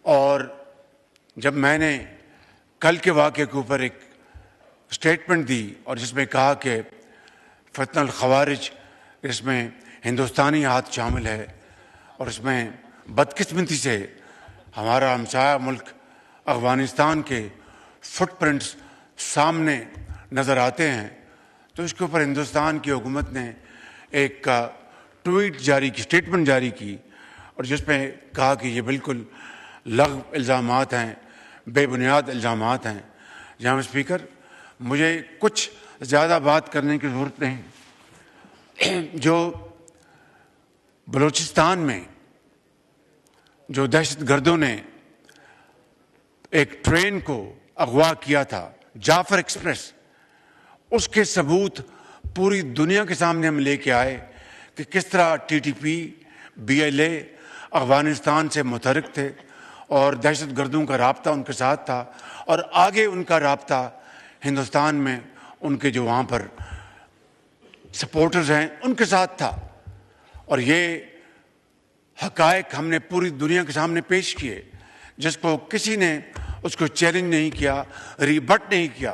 और जब मैंने कल के वाक़े के ऊपर एक स्टेटमेंट दी और जिसमें कहा कि फ़ितनल ख़वारिज इसमें हिंदुस्तानी हाथ शामिल है और इसमें बदकिस्मती से हमारा हमसाया मुल्क अफ़गानिस्तान के फुटप्रिंट्स सामने नज़र आते हैं, तो इसके ऊपर हिंदुस्तान की हुकूमत ने एक ट्वीट जारी की, स्टेटमेंट जारी की और जिसमें कहा कि ये बिल्कुल लग़्व इल्ज़ामात हैं, बेबुनियाद इल्ज़ामात हैं। जनाब स्पीकर, मुझे कुछ ज़्यादा बात करने की ज़रूरत नहीं। जो बलूचिस्तान में जो दहशतगर्दों ने एक ट्रेन को अगवा किया था, जाफर एक्सप्रेस, उसके सबूत पूरी दुनिया के सामने हम लेके आए कि किस तरह टीटीपी, बीएलए अफ़गानिस्तान से मुतहरिक थे और दहशतगर्दों का राब्ता उनके साथ था और आगे उनका राब्ता हिंदुस्तान में उनके जो वहाँ पर सपोर्टर्स हैं उनके साथ था। और ये हक़ाइक़ हमने पूरी दुनिया के सामने पेश किए, जिसको किसी ने उसको चैलेंज नहीं किया, रिबट नहीं किया।